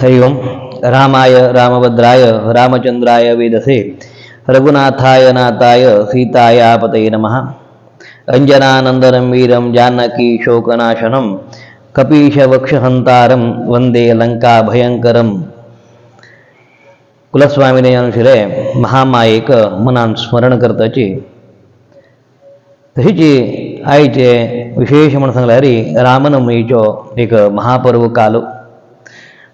हरि ओम. रामाय रामभद्राय रामचंद्राय वेदसे रघुनाथाय नाथाय सीतायापतये नमः. अंजनानंदनं वीरं जानकी शोकनाशनं कपीशवक्षहंतारं वंदे लंकाभयंकरं. कुलस्वामीने अनुशिरे महामायेक मनान स्मरण करताची तशीची आईचे विशेष म्हणून सांगल्यारी रामनवमीचो एक महापर्व कालो.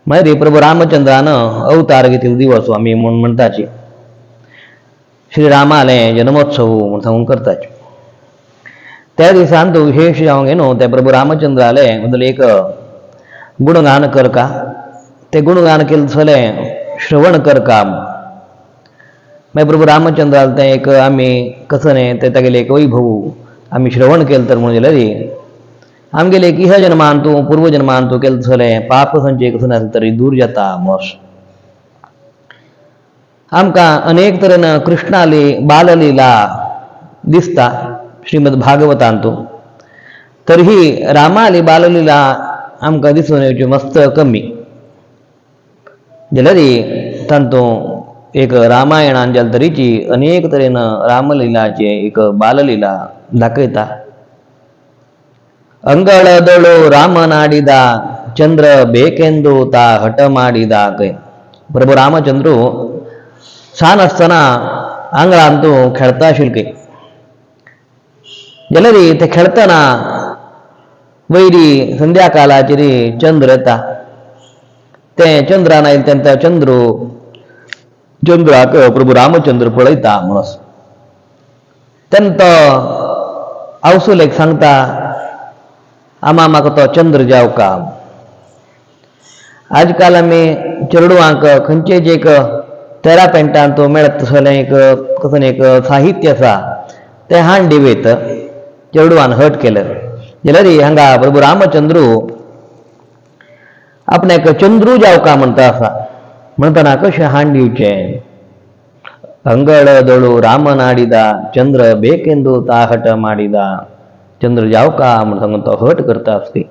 मागीर प्रभू रामचंद्रानं अवतार घेतिल्लो दिवस आमी म्हूण म्हणटाची. श्रीरामाले जन्मोत्सव म्हूण सांगून करताची. त्या दिसान तो विशेष जावंक न्हू त्या प्रभू रामचंद्राले बद्दल एक गुणगान करका. ते गुणगान केलें जाल्यार श्रवण करका. मागीर प्रभू रामचंद्राल तें एक आमी कसं ते तागेलें एक वैभव आमी श्रवण केलें तर म्हणून जाल्यार आमगेले एक इह जन्मान तूं पूर्व जन्मान तूं केलें जाल्यार पाप संचय कसो नासलो तरी दूर जाता मोस. आमकां अनेक तरेन कृष्णाली बाललीला दिसता श्रीमद भागवतांत. तरीही रामाली बाललीला आमकां दिसून येवची मस्त कमी. जाल्यार तातूंत एक रामायणान जाल्या तरेची अनेक तरेन रामलिलाचे एक बाललीला दाखयता. अंगळदळो राम नाडिद चंद्र बेकेंदो ता हट माडिद. प्रभू रामचंद्र सान आसतना आंगळान तूं खेळता आशिल्लो जाल्यार ते खेळतना वयरी संध्या कालाचेर चंद्र येता. ते चंद्रान आयले तेन्ना चंद्राक प्रभू रामचंद्र पळयता म्हणून तेन्ना तो आवसुलेक सांगता आमा म्हाका तो चंद्र जावका. आजकाल आमी चेडवांक खंयचेच एक तेरा पेंटान तो मेळत तसलें एक कसं एक साहित्य आसा तें हाड दिवेत चेडवान हट केलें जाल्यार हांगा प्रभू रामचंद्र आपणाक चंद्रू जावका म्हणटा आसा. म्हणटना कशें हाड दिवचें. अंगळ दळू राम नाडिद चंद्र बेकेंदू ता हट माडिद. चंद्र जावका म्हण सांगून तो हट करता आसली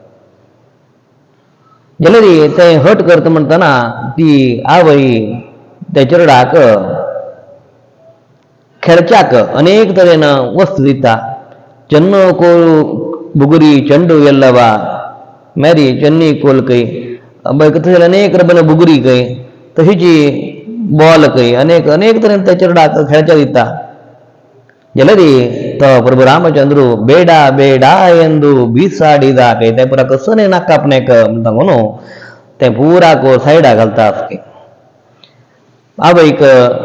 जाल्यार तें हट करता म्हणटना ती आवय त्या चेडवाक खेळच्याक अनेक तरेन वस्तू दिता. चन्नो कोळ बुगुरी चंडू येल्लवा मेरी चन्नी कोल कई तशें अनेक रबन बुगुरी कई तशीची बॉल कई अनेक अनेक तरेन त्या चेडवाक खेळच्या दिता. जाल्यार तो प्रभू रामचंद्र बेडा बेडा एंदू बीसाडिद कई ते पुरा कसं नाका आपणेक म्हणून तें पुराक सायडा घालता आसली. आवयक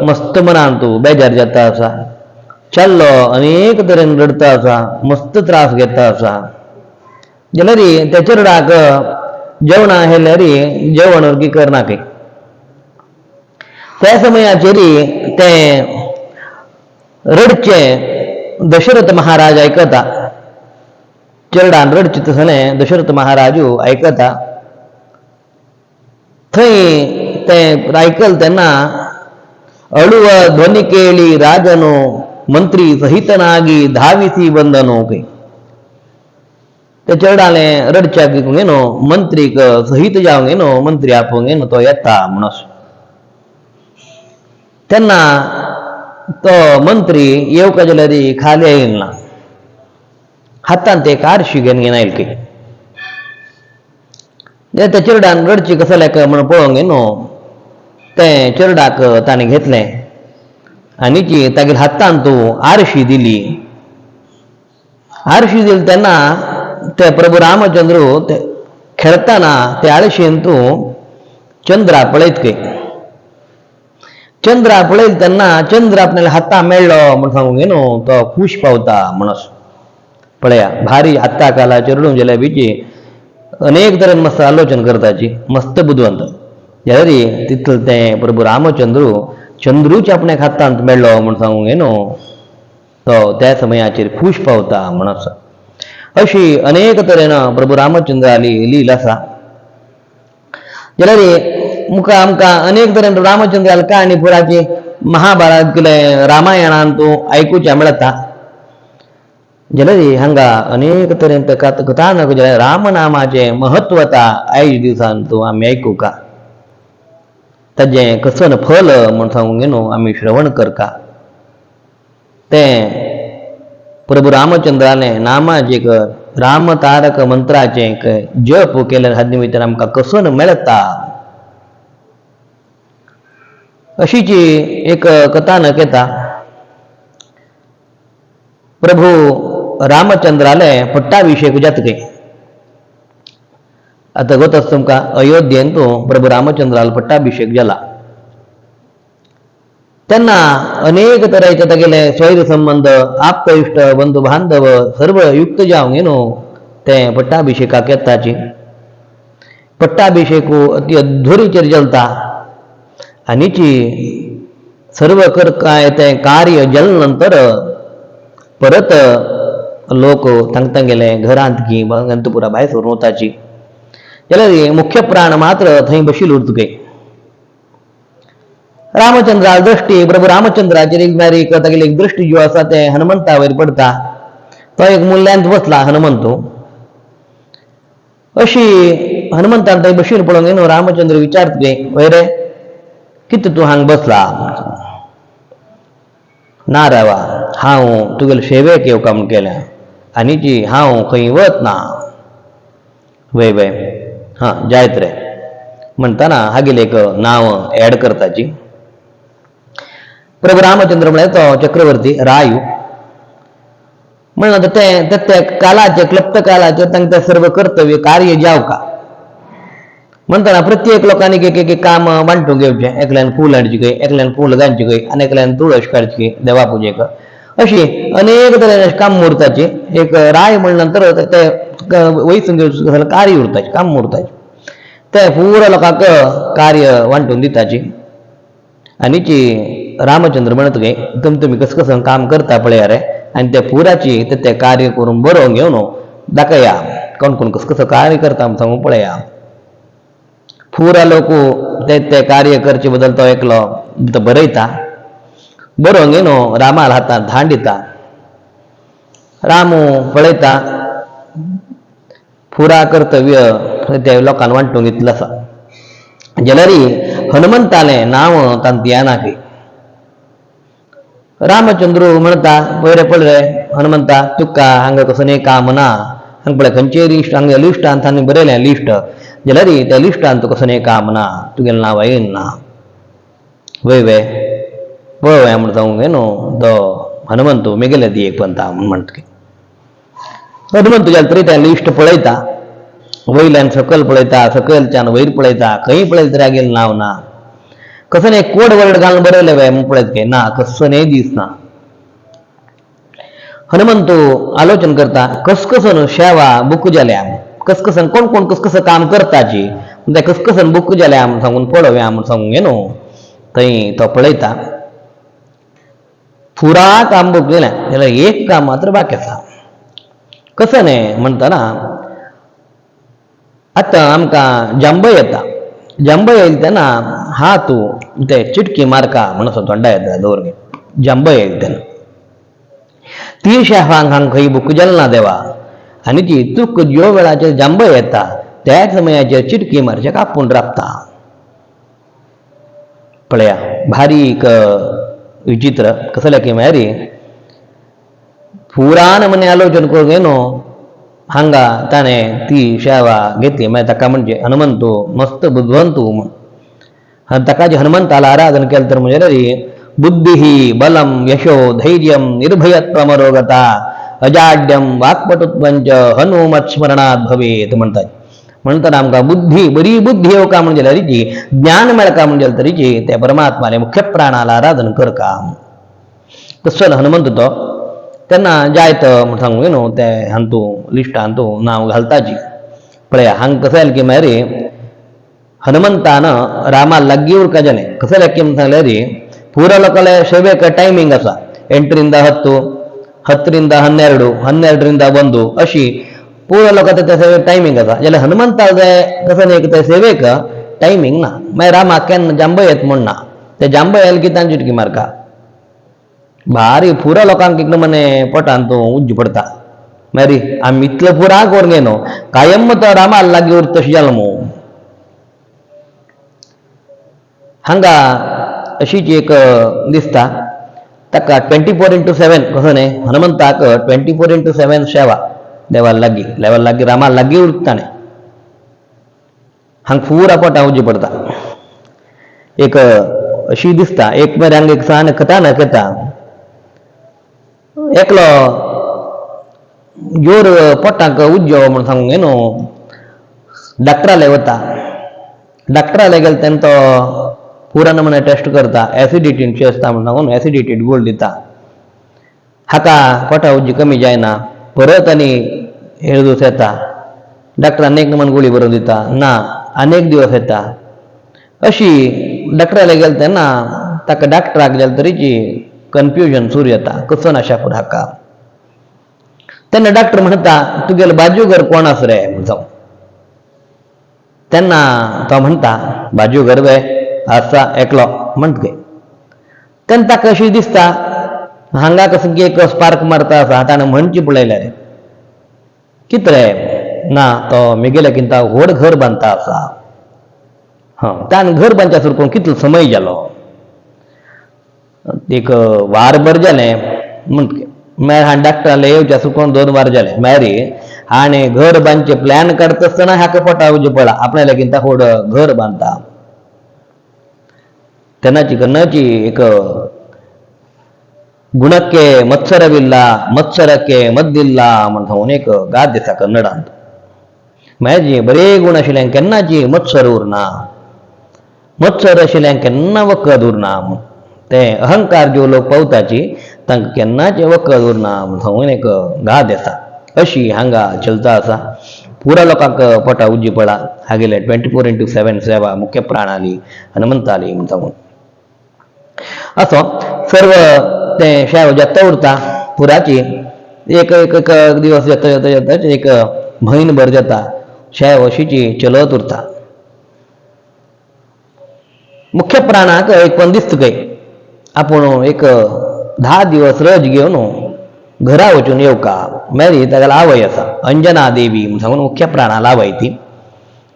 मस्त मनान तूं बेजार जाता आसा. चल्लो अनेक तरेन रडता आसा मस्त त्रास घेता आसा. जाल्यार त्या चेडवाक जेवणा हेल्यार जेवण ओरगी करना कई. त्या समयाचेर तें रडचें दशरथ महाराज आयकता. चेडवान रडचें तसलें दशरथ महाराजू आयकता. थंय तें आयकल तेन्ना अळुव ध्वनी केळी राजनो मंत्री सहित नागी धाविसी बंधनो कई. त्या चेडवाले रडच्याक न्हू मंत्रीक सहित जावंक न्हू मंत्री आपोवंक न्हू तो येता म्हणून. तेन्ना तो मंत्री येवका जाल्यार खाली येयना. हातांत एक आरशी घेवन आयले की त्या चेडवान रडची कसल्याक म्हण पळोवंक न्हू तें चेडवाक ताणें घेतलें आनी तागेल्या हातांत तूं आरशी दिली. आरशी दिली तेन्ना ते प्रभू रामचंद्र खेळतना ते आळशेन तूं चंद्रा पळयत कई. चंद्रा पळयत तेन्ना चंद्र आपल्याला हातां मेळ्ळो म्हण सांगूंक न्हू तो खूश पावता म्हणून. पळया भारी आत्ता कालाचेर रडूंक जाल्यार बीची अनेक तरेन मस्त आलोचन करताची मस्त बुदवंत. जाल्यार तितलें तें प्रभू रामचंद्र चंद्रूच आपणाक हातांत मेळ्ळो म्हण सांगूंक न्हू तो त्या समयाचेर खूश पावता म्हणून. अशी अनेक तरेन प्रभू रामचंद्राली लील आसा. जाल्यार मुखार आमकां अनेक तरेन रामचंद्राली काणी पुराची महाभारत कितें रामायणान तूं आयकुचें मेळटा. जाल्यार हांगा अनेक तरेन कथानक रामनामाचें महत्वता आयज दिसान तूं आमी आयकुका. ताजें कसन फल म्हण सांगूंक न्हू आमी श्रवण करका तें प्रभू रामचंद्राने नामाचें राम तारक मंत्राचें जप केल्या हाजे भितर आमकां कसन मेळटा अशीची एक कथानक येता प्रभू रामचंद्राले पट्टाभिषेक जातके आता गोत तुमकां अयोध्येन तूं प्रभू रामचंद्राला पट्टाभिषेक जाला तेन्ना अनेक तरेचे तागेले स्वैर संबंध आप्त इश्ट बंधू बांधव सर्व युक्त जावंक न्हू ते पट्टाभिषेकाक येताची पट्टाभिषेकू अति अध्वरीचेर चलता आनीची सर्व काय ते कार्य जल नंतर परत लोक तांगेले घरांत की अंतपुरा भायर सरून वताची जाल्यार मुख्य प्राण मात्र थंय बशिल्लो उरतुके रामचंद्रा दृष्टी प्रभू रामचंद्राचेर एक तागेली एक दृष्टी ज्यो आसा ते हनुमंता वयर पडटा तो एक मूल्यांत बसला हनुमंतू अशी हनुमंतान थंय बशिल्लो पळोवंक न्हू रामचंद्र विचारतले वय रे कितें तूं हांगा बसला ना रावा हांव तुगेले सेवेक येवका म्हूण केल्या आनीची हांव खंय वच ना वय वय हां जायत रे म्हणटाना हागेले एक नांव एड करताची प्रभू रामचंद्र म्हळ्यार तो चक्रवर्ती रायू म्हणून ते कालाचे क्लप्त कालाचे तांकां सर्व कर्तव्य कार्य जावका म्हणटाना प्रत्येक लोकांनी एक काम वांटून घेवचें एकल्यान फूल हाडची खंय एकल्यान फूल घालची खंय आनी एकल्यान तुळस काडची खंय देवा पुजेक अशी अनेक तरेन काम उरताची एक राय म्हणले नंतर ते वयसून घेवचें कार्य उरताचें काम उरताचें ते पुरो लोकांक कार्य वांटून दिताची आनीची रामचंद्र म्हणतले तुमी कसं कसं काम करता पळया रे आनी त्या पुराची ते कार्य करून बरोवंक घेवन दाखया कोण कोण कसं कसं कार्य करता म्हूण सांगून पळया पुरा लोक ते कार्य करचे बद्दल तो एकलो बरयता बरोवंक घेवन रामाला हातांत धाण दिता रामू पळयता पुरा कर्तव्य ते लोकांनी वांटून घेतलें आसा जाल्यार हनुमंतालें नांव तांकां ध्याना खंय रामचंद्र म्हणटा पळय रे हनुमंता तुका हांगा कसो काम ना हांगा पळय खंयचेय लिस्ट हांगा लिस्टांत तांणी बरयलें लिस्ट जाल्यार त्या लिस्टांत तुका कसो काम ना तुगेलें नांव येयना वय वय पळय म्हूण सांगूंक न्हू तो हनुमंतू मेगेले दी एक पंता म्हूण म्हणटा हनुमंतू जाल्यार तरी तें लिस्ट पळयता वयल्यान सकयल पळयता सकयलच्यान वयर पळयता खंय पळयता तरी हागेलें नांव ना कसो एक कोड वर्ड घालून बरयलें वय म्हूण पळयत घे ना कसोय दिसना हनुमंतू आलोचन करता कसकसन शेवा बुक जाल्या कसकसन कोण कोण कसकसं काम करताची ते कसकसन बुक जाल्या म्हूण सांगून पळोवया म्हूण सांगूंक न्हू थंय तो पळयता पुरा काम बुक केलें जाल्यार एक काम मात्र बाकी आसा कसं न्ही म्हणटना आतां आमकां जांबय येता जांबय येयले तेन्ना हा तूं ते चिटकी मारका म्हण असो तोंडा येता दवरगे जांबय येयले तेन्ना ती शेफांक हांगा खंय बुक जालें ना देवा आनी ती तुक ज्यो वेळाचेर जांबय येता त्याच समयाचेर चिटकी मारचें आपूण राबता पळया भारीक विचित्र कसले की म्हळ्यार पुरान मने आलोचन करूंक न्हू हांगा ताणें ती शेवा घेतली मागीर ताका म्हणजे हनुमंतू मस्त बुद्धवंतू म्हूण ताका जे हनुमंताला आराधन केलें तर म्हणजे बुद्धी बलम यशो धैर्यम निर्भयत्वमरोगता अजाड्यम वाक्पटुत्वंच हनुमत्स्मरणात भवेत म्हणटात आमकां बुद्धी बरी बुद्धी येवका म्हणजे तरीची ज्ञान मेळका म्हणजे तरीची त्या परमात्माने मुख्य प्राणाला आराधन करका तसो हनुमंत तो तेन्ना जायत म्हूण सांगूंक न्हू ते हांतू लिस्टान तूं नांव घालताची पळया हांगा कसं जालें की म्हळ्यार हनुमंतान रामा लागीं उरका जालें कसं जालें की सांगल्यार पुरो लोकांले सेवेक टायमींग आसा 8 ರಿಂದ 10 10 ರಿಂದ 12 1 अशी पुरो लोकांचो त्या सेवेक टायमींग आसा जाल्यार हनुमंताक जाय कसं न्ही त्या सेवेक टायमींग ना मागीर रामाक केन्ना जांबय येत म्हूण ना ते जांबय येयले की तांची चिटकी मारका भारी पुरो लोकांक एक मने पोटान तूं उज्ज पडता मागीर आमी इतलो पुरा करूंक न्हू कायम तो रामाक लागीं उरता तशें जालें मू हांगा अशीच एक दिसता ताका 24/7 कसो न्ही हनुमंताक 24/7 सेवा देवाला लागीं रामा लागीं उरताणे हांगा पुरा पोटा उजी पडटा एक अशी दिसता एक मेरे हांगा एक सान कथानक येता एकलो जोर पोटाक उज्जो म्हूण सांगूंक न्हू डॉक्टराले वता डॉक्टराले गेले तेन्ना तो पुरा नमुने टेस्ट करता एसिडिटीची आसता म्हूण सांगून एसिडिटी गोळ दिता हाका पोटा उज्जी कमी जायना परत आनी हेळ दीस येता डॉक्टर अनेक नमुने गुळी बरोवन दिता ना अनेक दिवस येता अशी डॉक्टराले गेले तेन्ना ताका डॉक्टराक गेले तरेची कन्फ्युजन सुरू येता कसो नाशा फुडें हाका तेन्ना डॉक्टर म्हणटा तुगेलो बाजूगर कोण आसा रे म्हूण जावन तेन्ना तो म्हणटा बाजूगर वे आसा एकलो म्हणटा तेन्ना ताका अशी दिसता हांगा कसो एक स्पार्क मारता आसा ताणें म्हणची पळयल्या रे कित रे ना तो मेगेल्या किंता व्हड घर बांदता आसा ताणें घर बांदच्या सुरू करून कितलो समय जालो एक वारभर जालें म्हणटा मागीर हांवें डॉक्टराले येवच्या सुकून 2 वार जाले मागीर हाणें घर बांदचे प्लॅन काडटा आसतना हाका पोटा उजी पडला आपल्या लेगीत व्हड घर बांदता तेन्नाची कन्नाची एक गुणक्के मत्सरविल्ला मत्सरಕ್ಕೆ मद्दिल्ला म्हण सांगून एक गात दिसता कन्नडांत मागीर बरे गुण आशिल्ल्यांक केन्नाची मत्सर उरना मत्सर आशिल्ल्यांक केन्ना वखद उरना ते अहंकार ज्यो लोक पावताची तांकां केन्नाचे वखद उरना म्हण सांगून एक गात येता अशी हांगा चलता आसा पुरा लोकांक पोटा उज्जी पडला हागेले 24/7 सेवा मुख्य प्राणाली हनुमंताली म्हण सांगून असो सर्व ते शेव जेता उरता पुराची एक एक एक दिवस येता येता येता एक म्हयनभर जाता शेव अशीची चलत उरता मुख्य प्राणाक एक पण दिसता खंय आपूण एक 10 दिवस रज घेवन घरा वचून येवका मागीर ताका आवय आसा अंजना देवी म्हूण सांगून मुख्य प्राणाला आवय ती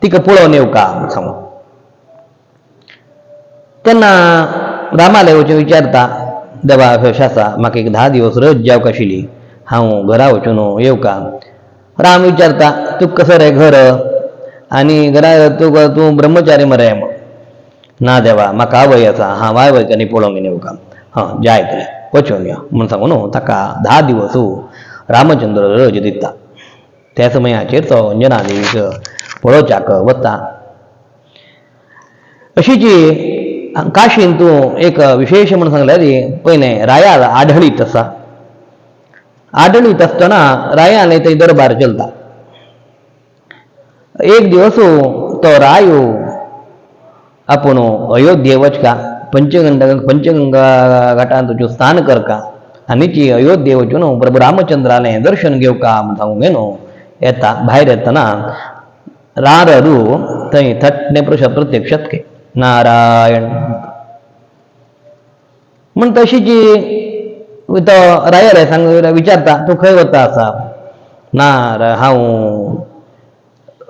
तिका पळोवन येवका म्हूण सांगून तेन्ना रामाले वचून विचारता देवा अशें आसा म्हाका एक 10 दिवस रज जावंक आशिल्ली हांव घरा वचून येवका राम विचारता तुका कसो रे घर आनी घरा तूं ब्रह्मचारी मरे ना देवा म्हाका आवय आसा हांव आवयक आनी पळोवंक येवका जाय तरी वचून या म्हूण सांगून ताका 10 दिवस रामचंद्र रज दिता त्या समयाचेर तो अंजना देवीक पळोवच्याक वता अशीची काशीन तूं एक विशेश म्हणून सांगल्यार पयले रायाल आढळीत आसा आढळीत आसतना रायाले थंय दरबार चलता एक दिवस तो रायो आपूण अयोध्ये वचका पंचगंगा घाटांत वचून स्नान करका आनीची अयोध्ये वचून प्रभू रामचंद्राले दर्शन घेवका म्हूण सांगूंक न्हू येता भायर येतना रारू थंय थट्टणे प्रत्यक्षात के नारायण म्हण तशीची तो रायाले सांग विचारता तूं खंय वता आसा ना हांव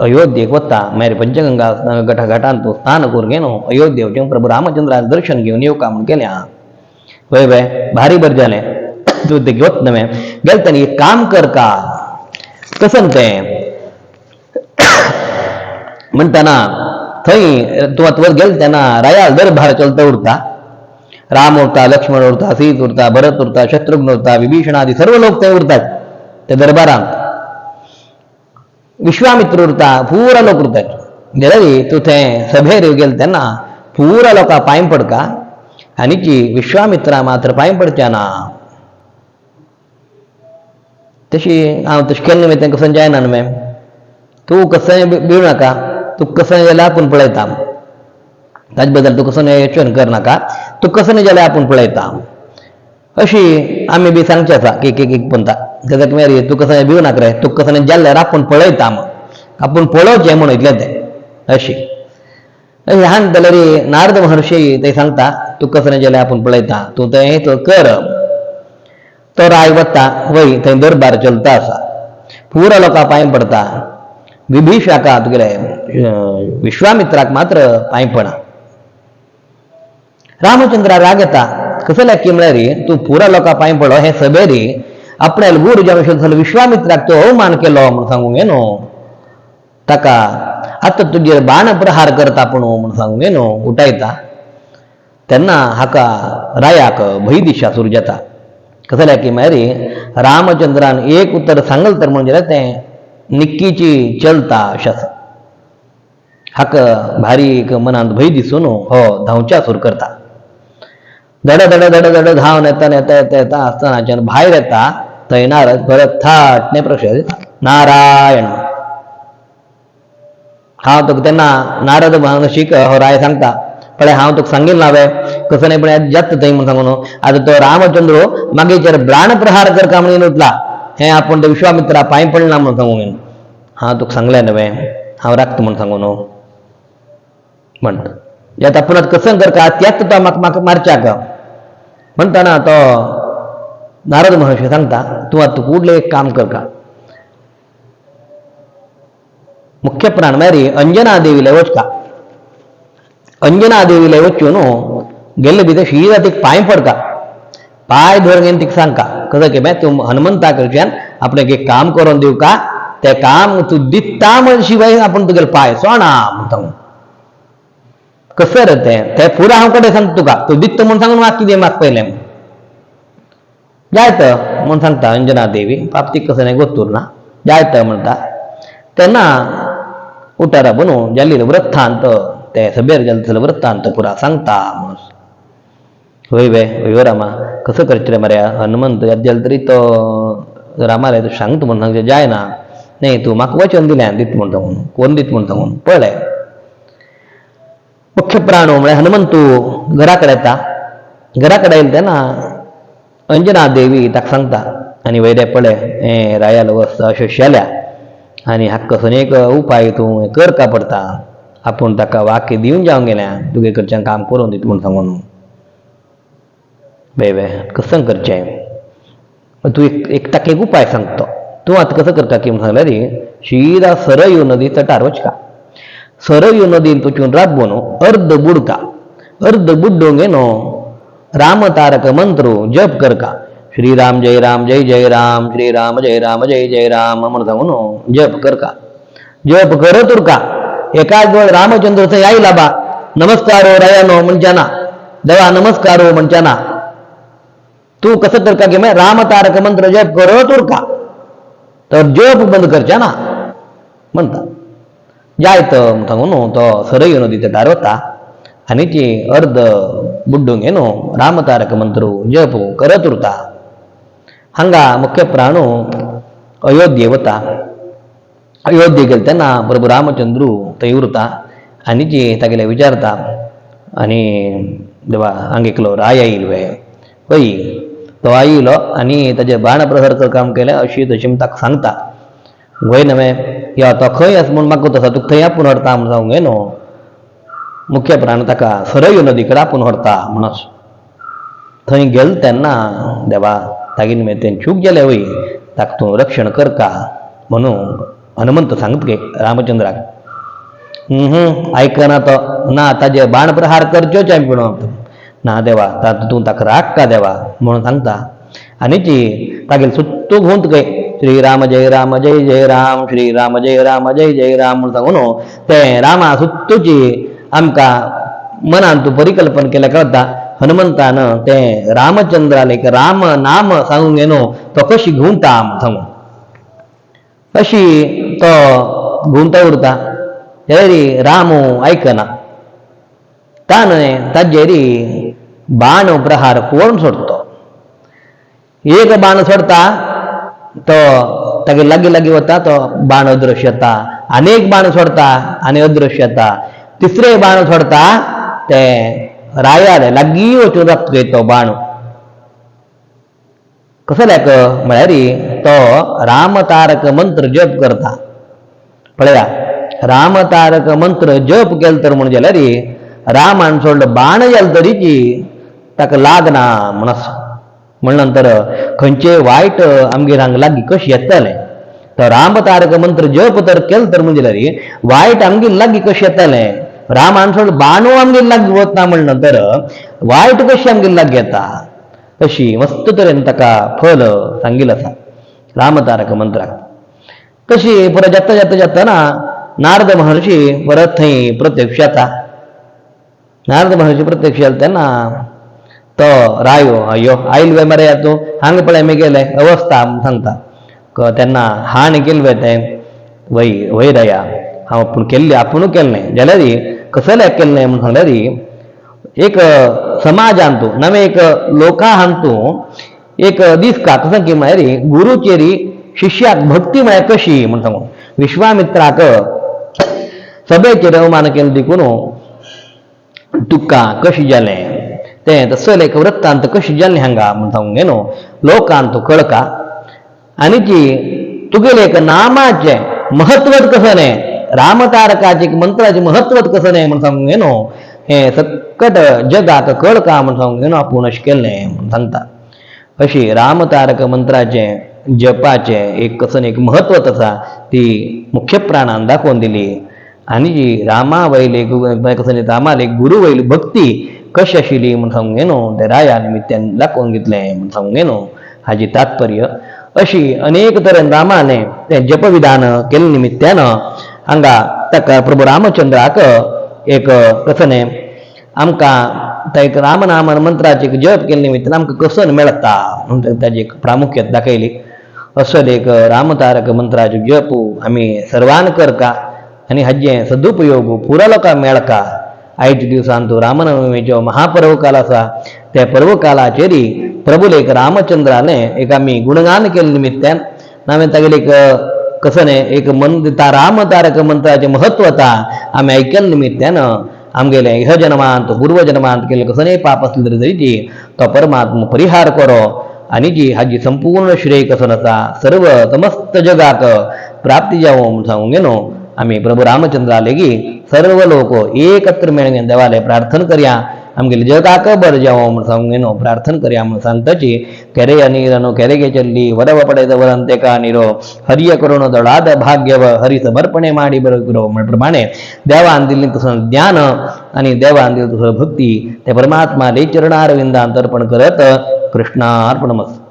अयोध्येक वता मागीर पंचगंगा घाटांत तूं स्नान करून गे न्हू अयोध्ये वचून प्रभू रामचंद्राचें दर्शन घेवन येवका म्हूण केलें हां वय वय भारी बरें जालें तूं तें घेवत न्हय गेलें तेणी एक काम करका कसं तें म्हणटना थंय तूं आतां गेलें तेन्ना रायाल दरबार चलता उरता राम उरता लक्ष्मण उरता सीत उरता भरत उरता शत्रुघ्न उरता विभीषण आदी सर्व लोक थंय उरतात त्या दरबारांत विश्वामित्र उरता पुरा लोक उरतात गेल्यार तूं थंय सभेर गेले तेन्ना पुरा लोकां पांय पडका आनीची विश्वामित्रा मात्र पांय पडचें ना तशी हांव तशें केलें न्हय तें कसो जायना न्हय तूं कसोय भिवू नाका तूं कसोय जाल्यार आपूण पळयता ताजे बद्दल तूं कसो यत्न करनाका तूं कसो न्हय जाल्यार आपूण पळयता अशी आमी बी सांगचें आसा एक पंथा कित्याक मागीर तूं कसो भिवू नाका रे तूं कसो न्हय जाल्यार आपूण पळयता आपूण पळोवचें म्हणून इतलें तें अशी ल्हान जाल्यार नारद महर्शी थंय सांगता तूं कसो न्हय जाल्यार आपूण पळयता तूं थंय कर तो राय वता वय थंय दरबार चलता आसा पुरा लोकां पांय पडता विभीषणाका तुगेले विश्वामित्राक मात्र पांय पडा रामचंद्रा राग येता कसं लाग की म्हळ्यार तू पुरा लोकां पांय पडलो हे सभेरी आपल्याला गुड जमशेल विश्वामित्राक तो अवमान केलो म्हण सांगूंक न्हू ताका आतां तुजेर बाण प्रहार करता पूण म्हण सांगूंक न्हू उठयता तेन्ना हाका रायाक भंय दिशासूर जाता कसं लाग की म्हळ्यार रामचंद्रान एक उतर सांगल तर म्हणजे तें निक्कीची चलता अशें आसा हाका भारीक मनांत भंय दिसून हो धांवच्या सूर करता धड धड धड धड धांवन येता येता येता येता आसतनाच्यान भायर येता थंय नारद परत थाटणे प्रश्न नारायण हांव तुका तेन्ना नारद महर्शीक हो राय सांगता पळय हांव तुका सांगिल्लें हांवें कसं नाही पण जास्त थंय म्हण सांगून आतां तो रामचंद्र मागीर बाण प्रहार करता म्हणून उठला हें आपूण ते विश्वामित्रा पांय पडना म्हणून सांगून हांव तुका सांगलें न्हय हांव राखता म्हूण सांगून म्हणटा यात आपूण कसं करता त्याच तो म्हाका मारच्याक म्हणटाना तो नारद महर्शी सांगता तूं आतां फुडलें एक काम करता मुख्य प्राण म्हळ्यार अंजना देवीला वचका अंजना देवीला वचून गेल्ले भितर शीदा तिका पांय पडका पांय धरून तिका सांगका कसं की तूं हनुमंता कडच्यान आपणाक एक काम करून दिवका तें काम तूं दिता म्हण शिवाय आपूण तुगेले पांय सोडना म्हणटा कसं रे तें फुडें हांव कडेन सांगता तुका तूं दिता म्हूण सांगून म्हाका कितें म्हाका पयलें जायत म्हूण सांगता अंजना देवी पाप ती कसं नाही गोतूर ना जायत म्हणटा तेन्ना उठारा बनू जाल्लेलो वृत्तांत ते सभेर जाल्लो वृत्तांत पुरा सांगता म्हणून होय वे रामा कसं करचें रे मऱ्या हनुमंत जाल तरी तो रामाले तूं सांगता म्हूण सांगचें जायना न्ही तूं म्हाका वचन दिलें दित म्हणटा म्हणून कोण दित म्हूण सांगून पळय मुख्य प्राण म्हळ्यार हनुमंतू घरा कडेन येता घरा कडेन येयले तेन्ना अंजना देवी ताका सांगता आनी वयले पळय हें रायाल वस्त अशें शेल्या आनी हाका कसो एक उपाय तूं करका पडटा आपूण ताका वाक्य दिवन जावंक गेल्या तुगे कडच्यान काम करून दिता म्हूण सांगून वे कसं करचें तूं ताका एक उपाय सांगतो तूं आतां कसं करता की म्हूण सांगल्यार शीदा सरयू नदी तटार वचका सरयू नदीन वचून राबून अर्द बुड्डोंक न्हू राम तारक मंत्र जप करका श्रीराम जय राम श्रीराम जय राम जय राम म्हण सांगून जप करका जप करत उरका एकाच वेळ रामचंद्र थंय आयला बा नमस्कारो रायानो म्हणच्याना देवा नमस्कारो म्हणच्याना तूं कसं करता की राम तारक मंत्र जप करत उरका तर जप बंद करच्या ना म्हणटा जायत सांगून तो सरयू नदी तटार वता आनी ती अर्द बुड्डोंक न्हू राम तारक मंत्र जप करत उरता हांगा मुख्य प्राण अयोध्ये वता अयोध्ये गेले तेन्ना प्रभू रामचंद्र थंय उरता आनी ती तागेले विचारता आनी देवा हांगा एकलो राय आयिल्लो पळय तो आयिल्लो आनी ताजे बाण प्रहार काम केलें अशी तशी ताका सांगता वय न्हय या तो खंय आसा म्हूण म्हाका तसो तुका थंय आपूण व्हरता म्हूण सांगूंक न्हू मुख्य प्राण ताका सरयू नदी कडेन आपूण व्हरता म्हणून थंय गेले तेन्ना देवा तागेली मागीर तें चूक जालें वय ताका तूं रक्षण करता म्हणून हनुमंत सांगता गे रामचंद्राक आयकना तो ना ताजे बाण प्रहार करच्योच हांवें म्हणून ना देवा तूं ताका राखता देवा म्हणून सांगता आनी ती तागेली सुत्तू घुंवत गय श्रीराम जय राम श्रीराम जय राम म्हूण सांगून तें रामा सुत्तूची आमकां मनान तूं परिकल्पन केलें कळटा हनुमंतान तें रामचंद्राले राम नाम सांगूंक न्हू तो कशी घुंवता म्हूण सांगून अशी तो घुंवता उरता जाल्यार राम आयकना ताजेरी बाण प्रहार कोण सोडतो एक बाण सोडता तो तागे लागीं वता तो बाण अदृश्य जाता आनीक बाण सोडता आनी अदृश्य जाता तिसरे बाण सोडता ते रायार लागीं वचून लागता तो बाण कसो लायक म्हळ्यार तो राम तारक मंत्र जप करता पळया राम तारक मंत्र जप केलो तर म्हण जाल्यार रामान सोडलो बाण जाल तरीची ताका लागना म्हण नंतर खंयचे वायट आमगेर हांगा लागीं कशें येतलें तो राम तारक मंत्र जप तर केलो तर म्हणजे जाल्यार वायट आमगेर लागीं कशें येतलें रामान सोड बाणू आमगे लाग वतना म्हणलं तर वाईट कशी आमगे लाग घेता तशी मस्त तरेन ताका फल सांगिल आसा रामतारक मंत्राक. तशी परत जाता जाता जाताना नारद महर्षी परत थंय प्रत्यक्ष येता. नारद महर्षी प्रत्यक्ष येता तेन्ना तो रायो अयो आयल वे मरे तूं हांग पळय मी गेले अवस्था सांगता तेन्ना हाण केल्ले तें वय वय दया हांव पूण केल्ली आपुणू केल्लें जाल्यार कसले केल्लें म्हूण सांगल्यार एक समाजान तूं नवे एक लोका हान तूं एक दिसका कसं की म्हळ्यार गुरुचेरी शिष्याक भक्ती म्हळ्यार कशी म्हूण सांगून विश्वामित्राक सभेचेर अवमान केलें देखून तुका कशी जालें तें तसलें एक वृत्तांत कशी जाल्लें हांगा म्हूण सांगूंक न्हू लोकांत तूं कळका आनी जी तुगेलें एक नामाचें महत्वच कसं न्ही रामतारकाचें एक मंत्राचें महत्वच कसं न्ही म्हूण सांगूंक न्हू हें सकट जगाक कळका म्हूण सांगूंक न्हू आपूण अशें केल्लें म्हूण सांगता. अशी रामतारक मंत्राचें जपाचें एक कसं एक म्हत्वच आसा ती मुख्य प्राणान दाखोवन दिली. आनी जी रामा वयली कसं रामा गुरू वयली भक्ती कशी आशिल्ली म्हूण सांगूंक न्हू ते राया निमित्यान दाखोवन घेतलें म्हूण सांगूंक न्हू हाजी तात्पर्य. अशी अनेक तरेन रामाने तें जपविधान केल्ले निमित्यान हांगा ताका प्रभू रामचंद्राक एक कसं न्ही आमकां एक रामनाम मंत्राचे जप केल्ले निमित्तान आमकां कसन मेळटा म्हणून ताची एक प्रामुख्यता दाखयली. असो एक रामतारक मंत्राचो जप आमी सर्वान करका आनी हाजें सदुपयोग पुरो लोकांक मेळका. आयच्या दिवसान तो रामनवमीचो महापर्व काल आसा त्या पर्व कालाचेरी प्रभुलेक रामचंद्राने एक आमी गुणगान केले निमित्तान हांवें तागेले एक कसं न्ही एक रामतारक मंत्राचें महत्वता आमी आयकल्या निमित्तान आमगेले ह्य जन्मांत पूर्व जन्मांत केले कसं न्ही पाप आसले तरी तो परमात्मा परिहार करो आनी जी हाजी संपूर्ण श्रेय कसं आसा सर्व समस्त जगाक प्राप्ती जावं म्हूण सांगूंक न्हू आमी प्रभू रामचंद्रा लेगीत सर्व लोक एकत्र मेळून देवाले प्रार्थना करया आमगेले जगाक बरें जावं म्हूण सांगूंक न्हू प्रार्थना करया म्हूण सांगताची केरे नीरनु केरेगे चल्ली वरव पडेद वರಂತೆका निरो हरिय करुण दळाद भाग्यव हरि समर्पणे माडी बरो म्हण प्रमाणे देवान दिल्लें तसं ज्ञान आनी देवान दिल्ली तसं भक्ती ते परमात्मा ले चरणारविंदांत अर्पण करत कृष्णार्पणमस्तु.